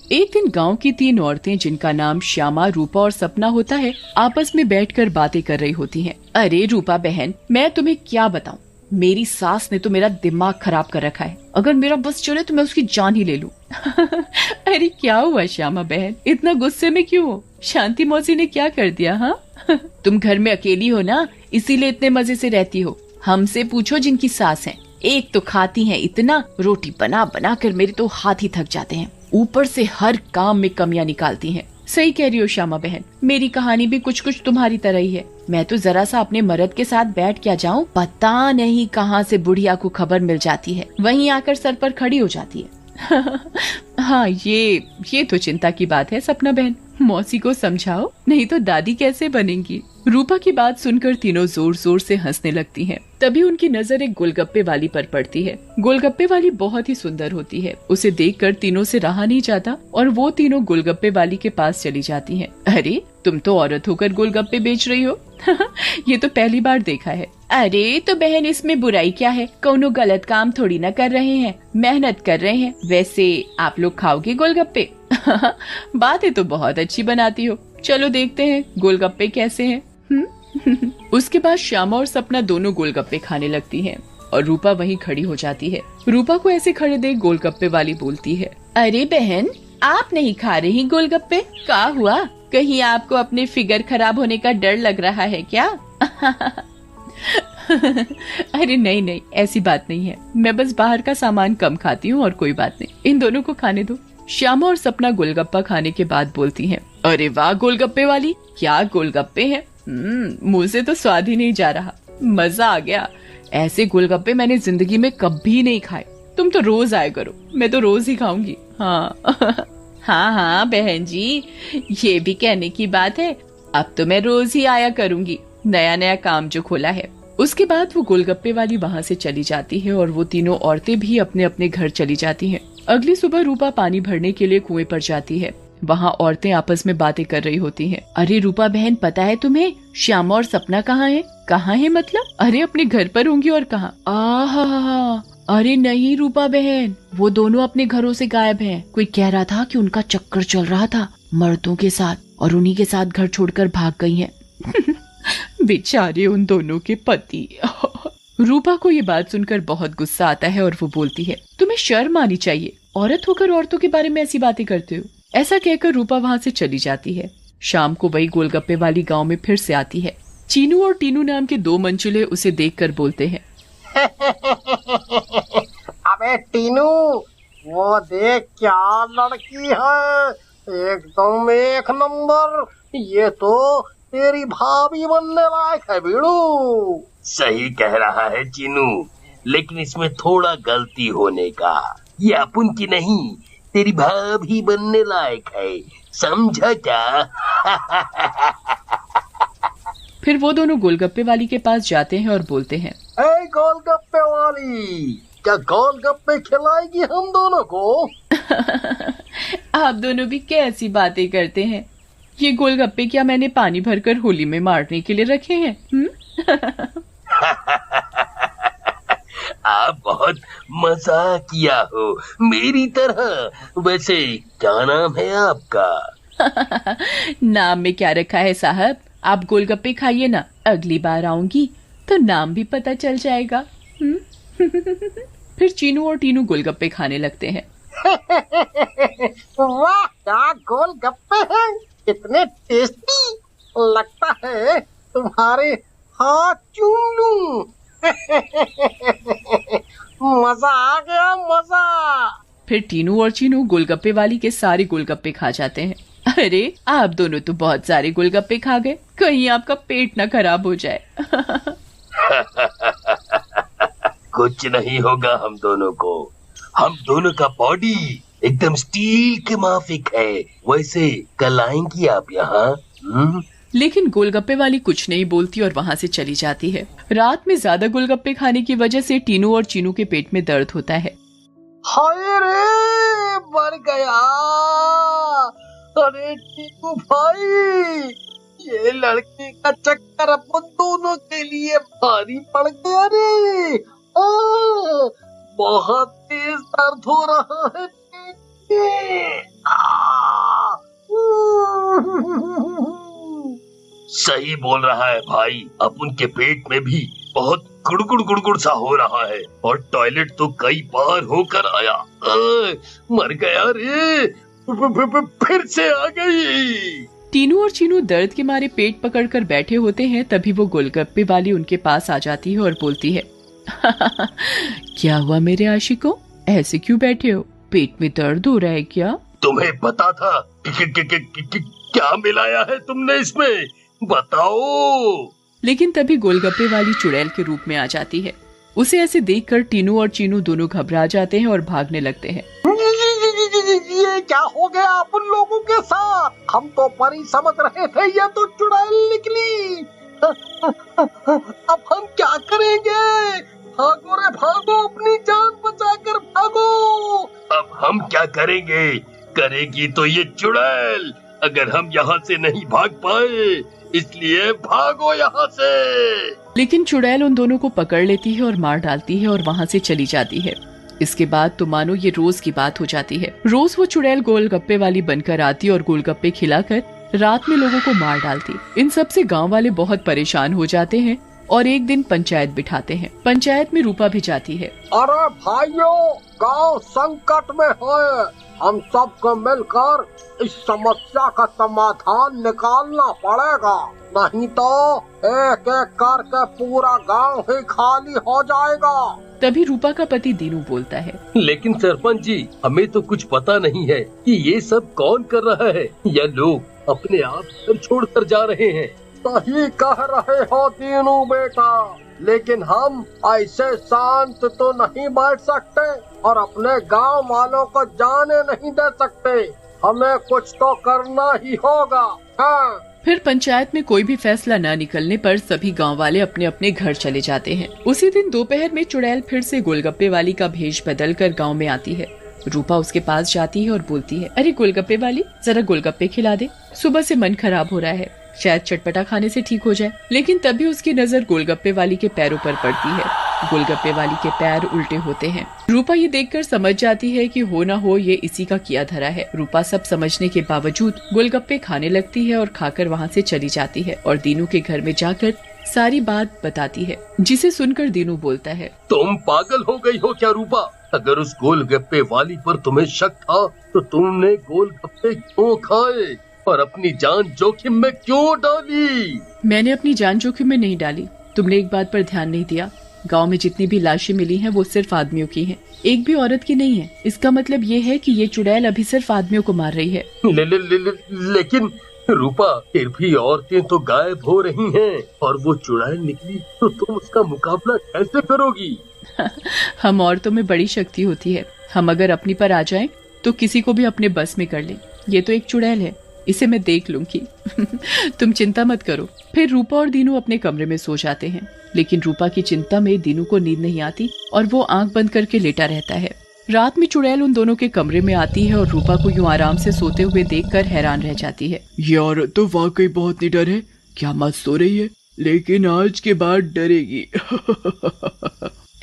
एक दिन गांव की 3 औरतें, जिनका नाम श्यामा, रूपा और सपना होता है, आपस में बैठकर बातें कर रही होती हैं। अरे रूपा बहन, मैं तुम्हें क्या बताऊं, मेरी सास ने तो मेरा दिमाग खराब कर रखा है। अगर मेरा बस चले तो मैं उसकी जान ही ले लूं। अरे क्या हुआ श्यामा बहन, इतना गुस्से में क्यों हो? शांति मौसी ने क्या कर दिया? हाँ तुम घर में अकेली हो ना, इसीलिए इतने मजे से रहती हो। हमसे पूछो जिनकी सास है, एक तो खाती हैं इतना, रोटी बना बना कर मेरे तो हाथ ही थक जाते हैं, ऊपर से हर काम में कमियां निकालती हैं। सही कह रही हो श्यामा बहन, मेरी कहानी भी कुछ कुछ तुम्हारी तरह ही है। मैं तो जरा सा अपने मर्द के साथ बैठ क्या जाऊं, पता नहीं कहां से बुढ़िया को खबर मिल जाती है, वहीं आकर सर पर खड़ी हो जाती है। हाँ ये तो चिंता की बात है सपना बहन, मौसी को समझाओ, नहीं तो दादी कैसे बनेंगी। रूपा की बात सुनकर तीनों जोर जोर से हंसने लगती हैं। तभी उनकी नजर एक गोलगप्पे वाली पर पड़ती है। गोलगप्पे वाली बहुत ही सुंदर होती है, उसे देखकर तीनों से रहा नहीं जाता और वो तीनों गोलगप्पे वाली के पास चली जाती हैं। अरे तुम तो औरत होकर गोलगप्पे बेच रही हो। ये तो पहली बार देखा है। अरे तो बहन, इसमें बुराई क्या है, कौनो गलत काम थोड़ी ना कर रहे हैं, मेहनत कर रहे हैं। वैसे आप लोग खाओगे गोलगप्पे? बातें तो बहुत अच्छी बनाती हो, चलो देखते हैं गोलगप्पे कैसे हैं। उसके बाद श्यामा और सपना दोनों गोलगप्पे खाने लगती हैं और रूपा वहीं खड़ी हो जाती है। रूपा को ऐसे खड़े देख गोलगप्पे वाली बोलती है, अरे बहन, आप नहीं खा रही गोलगप्पे? क्या हुआ, कहीं आपको अपने फिगर खराब होने का डर लग रहा है क्या? अरे नहीं नहीं, ऐसी बात नहीं है, मैं बस बाहर का सामान कम खाती हूँ और कोई बात नहीं, इन दोनों को खाने दो। श्यामा और सपना गोलगप्पा खाने के बाद बोलती हैं, अरे वाह गोलगप्पे वाली, क्या गोलगप्पे हैं, मुंह से तो स्वाद ही नहीं जा रहा, मजा आ गया। ऐसे गोलगप्पे मैंने जिंदगी में कभी नहीं खाए, तुम तो रोज आया करो, मैं तो रोज ही खाऊंगी। हाँ हाँ हाँ बहन जी, ये भी कहने की बात है, अब तो मैं रोज ही आया करूंगी, नया नया काम जो खोला है। उसके बाद वो गोलगप्पे वाली वहाँ से चली जाती है और वो तीनों औरतें भी अपने अपने घर चली जाती हैं। अगली सुबह रूपा पानी भरने के लिए कुएं पर जाती है। वहाँ औरतें आपस में बातें कर रही होती हैं। अरे रूपा बहन, पता है तुम्हें श्यामा और सपना कहाँ है? कहाँ है मतलब? अरे अपने घर पर होंगी और कहाँ? आहा, अरे नहीं रूपा बहन, वो दोनों अपने घरों से गायब हैं। कोई कह रहा था कि उनका चक्कर चल रहा था मर्दों के साथ और उन्हीं के साथ घर छोड़कर भाग गई हैं। बेचारे उन दोनों के पति। रूपा को ये बात सुनकर बहुत गुस्सा आता है और वो बोलती है, तुम्हें शर्म आनी चाहिए, औरत होकर औरतों के बारे में ऐसी बातें करते हो। ऐसा कहकर रूपा वहाँ से चली जाती है। शाम को वही गोलगप्पे वाली गांव में फिर से आती है। चीनू और टीनू नाम के 2 मंचुले उसे देखकर बोलते हैं, अबे टीनू, वो देख क्या लड़की है, एकदम एक नंबर, ये तो तेरी भाभी बनने लायक है बीड़ू। सही कह रहा है चीनू, लेकिन इसमें थोड़ा गलती होने का, ये अपन की नहीं, तेरी भाभी बनने लायक है, समझा क्या? फिर वो दोनों गोलगप्पे वाली के पास जाते हैं और बोलते हैं, ए गोलगप्पे वाली, क्या गोलगप्पे खिलाएगी हम दोनों को? आप दोनों भी कैसी बातें करते हैं, ये गोलगप्पे क्या मैंने पानी भरकर होली में मारने के लिए रखे हैं? आप बहुत मजाक किया हो मेरी तरह। वैसे क्या नाम है आपका? नाम में क्या रखा है साहब, आप गोलगप्पे खाइए ना, अगली बार आऊंगी तो नाम भी पता चल जाएगा। फिर चीनू और टीनू गोलगप्पे खाने लगते हैं। वाह, क्या गोलगप्पे हैं, कितने टेस्टी, लगता है तुम्हारे हाथ चूम लूं। मजा आ गया, मजा। फिर टीनू और चीनू गोलगप्पे वाली के सारे गोलगप्पे खा जाते हैं। अरे आप दोनों तो बहुत सारे गोलगप्पे खा गए, कहीं आपका पेट ना खराब हो जाए। कुछ नहीं होगा हम दोनों को, हम दोनों का बॉडी एकदम स्टील के माफिक है। वैसे कल आएंगी आप यहाँ? लेकिन गोलगप्पे वाली कुछ नहीं बोलती और वहाँ से चली जाती है। रात में ज्यादा गोलगप्पे खाने की वजह से टीनू और चीनू के पेट में दर्द होता है। हाय रे, मर गया। अरे टीनू भाई, ये लड़की का चक्कर अब दोनों के लिए भारी पड़ गया रे। बहुत तेज दर्द हो रहा है। सही बोल रहा है भाई, अपन के पेट में भी बहुत गुड़गुड़ गुड़गुड़ सा हो रहा है और टॉयलेट तो कई बार होकर आया। मर गया रे, फिर से आ गई। टीनू और चीनू दर्द के मारे पेट पकड़कर बैठे होते हैं। तभी वो गोलगप्पे वाली उनके पास आ जाती है और बोलती है, क्या हुआ मेरे आशिकों, ऐसे क्यों बैठे हो, पेट में दर्द हो रहा है क्या? तुम्हें पता था क्या मिलाया है तुमने इसमें, बताओ। लेकिन तभी गोलगप्पे वाली चुड़ैल के रूप में आ जाती है। उसे ऐसे देखकर टीनू और चीनू दोनों घबरा जाते हैं और भागने लगते हैं। ये क्या हो गया अपन लोगों के साथ? हम तो परी समझ रहे थे, ये तो चुड़ैल निकली। अब हम क्या करेंगे? भागो रे भागो, अपनी जान बचाकर भागो। अब हम क्या करेंगे? करेगी तो ये चुड़ैल, अगर हम यहाँ से नहीं भाग पाए, इसलिए भागो यहाँ से। लेकिन चुड़ैल उन दोनों को पकड़ लेती है और मार डालती है और वहाँ से चली जाती है। इसके बाद तो मानो ये रोज की बात हो जाती है। रोज वो चुड़ैल गोलगप्पे वाली बनकर आती और गोलगप्पे खिलाकर रात में लोगों को मार डालती। इन सब से गांव वाले बहुत परेशान हो जाते हैं और एक दिन पंचायत बिठाते हैं। पंचायत में रूपा भी जाती है। अरे भाइयों, गांव संकट में है, हम सबको मिलकर इस समस्या का समाधान निकालना पड़ेगा, नहीं तो एक एक करके पूरा गांव ही खाली हो जाएगा। तभी रूपा का पति दीनू बोलता है, लेकिन सरपंच जी, हमें तो कुछ पता नहीं है कि ये सब कौन कर रहा है, या लोग अपने आप घर छोड़कर जा रहे हैं। सही कह रहे हो दीनू बेटा, लेकिन हम ऐसे शांत तो नहीं बैठ सकते और अपने गांव वालों को जाने नहीं दे सकते। हमें कुछ तो करना ही होगा। हाँ। फिर पंचायत में कोई भी फैसला न निकलने पर सभी गांव वाले अपने अपने घर चले जाते हैं। उसी दिन दोपहर में चुड़ैल फिर से गोलगप्पे वाली का भेष बदल कर गाँव में आती है। रूपा उसके पास जाती है और बोलती है, अरे गोलगप्पे वाली, जरा गोलगप्पे खिला दे, सुबह से मन खराब हो रहा है, शायद चटपटा खाने से ठीक हो जाए। लेकिन तभी उसकी नजर गोलगप्पे वाली के पैरों पर पड़ती है। गोलगप्पे वाली के पैर उल्टे होते हैं। रूपा ये देखकर समझ जाती है कि हो ना हो ये इसी का किया धरा है। रूपा सब समझने के बावजूद गोलगप्पे खाने लगती है और खाकर वहाँ से चली जाती है और दीनू के घर में जाकर सारी बात बताती है, जिसे सुनकर दीनू बोलता है, तुम पागल हो गई हो क्या रूपा? अगर उस गोलगप्पे वाली पर तुम्हें शक था तो तुमने गोलगप्पे क्यों खाए और अपनी जान जोखिम में क्यों डाली? मैंने अपनी जान जोखिम में नहीं डाली। तुमने एक बात पर ध्यान नहीं दिया, गांव में जितनी भी लाशें मिली हैं वो सिर्फ आदमियों की हैं, एक भी औरत की नहीं है। इसका मतलब ये है कि ये चुड़ैल अभी सिर्फ आदमियों को मार रही है। लेकिन रूपा, फिर भी औरतें तो गायब हो रही हैं और वो चुड़ैल निकली तो तुम उसका मुकाबला कैसे करोगी? हम औरतों में बड़ी शक्ति होती है, हम अगर अपनी पर आ जाएं तो किसी को भी अपने बस में कर लें। ये तो एक चुड़ैल है, इसे मैं देख लूंगी। तुम चिंता मत करो। फिर रूपा और दीनू अपने कमरे में सो जाते हैं। लेकिन रूपा की चिंता में दीनू को नींद नहीं आती और वो आंख बंद करके लेटा रहता है। रात में चुड़ैल उन दोनों के कमरे में आती है और रूपा को यूं आराम से सोते हुए देखकर हैरान रह जाती है। ये औरत तो वाकई बहुत निडर है, क्या मत सो रही है, लेकिन आज के बाद डरेगी।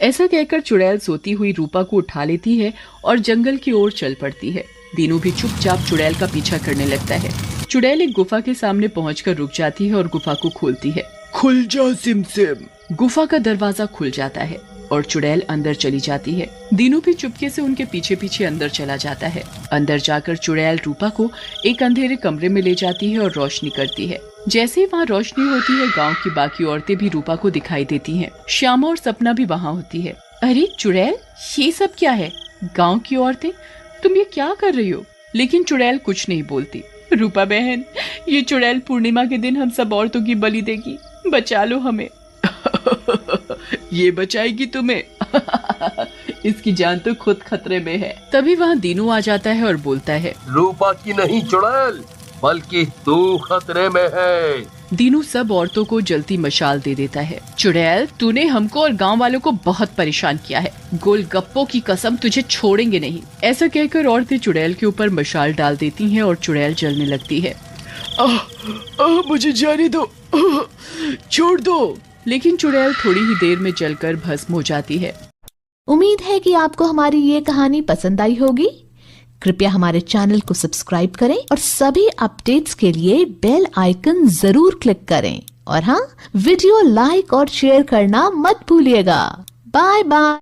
ऐसा कहकर चुड़ैल सोती हुई रूपा को उठा लेती है और जंगल की ओर चल पड़ती है। दीनू भी चुपचाप चुड़ैल का पीछा करने लगता है। चुड़ैल एक गुफा के सामने पहुंचकर रुक जाती है और गुफा को खोलती है। खुल जा सिमसिम। गुफा का दरवाजा खुल जाता है और चुड़ैल अंदर चली जाती है। दीनू भी चुपके से उनके पीछे पीछे अंदर चला जाता है। अंदर जाकर चुड़ैल रूपा को एक अंधेरे कमरे में ले जाती है और रोशनी करती है। जैसे ही वहाँ रोशनी होती है, गांव की बाकी औरतें भी रूपा को दिखाई देती हैं। श्यामा और सपना भी वहाँ होती है। अरे चुड़ैल, ये सब क्या है? गाँव की औरतें, तुम ये क्या कर रही हो? लेकिन चुड़ैल कुछ नहीं बोलती। रूपा बहन, ये चुड़ैल पूर्णिमा के दिन हम सब औरतों की बलि देगी, बचा लो हमें। ये बचाएगी तुम्हें? इसकी जान तो खुद खतरे में है। तभी वहाँ दीनू आ जाता है और बोलता है, रूपा की नहीं चुड़ैल, बल्कि तू खतरे में है। दीनू सब औरतों को जलती मशाल दे देता है। चुड़ैल, तूने हमको और गांव वालों को बहुत परेशान किया है, गोलगप्पों की कसम तुझे छोड़ेंगे नहीं। ऐसा कहकर औरतें चुड़ैल के ऊपर मशाल डाल देती हैं और चुड़ैल जलने लगती है। मुझे जाने दो, छोड़ दो। लेकिन चुड़ैल थोड़ी ही देर में जलकर भस्म हो जाती है। उम्मीद है कि आपको हमारी ये कहानी पसंद आई होगी। कृपया हमारे चैनल को सब्सक्राइब करें और सभी अपडेट्स के लिए बेल आइकन जरूर क्लिक करें। और हाँ, वीडियो लाइक और शेयर करना मत भूलिएगा। Bye bye.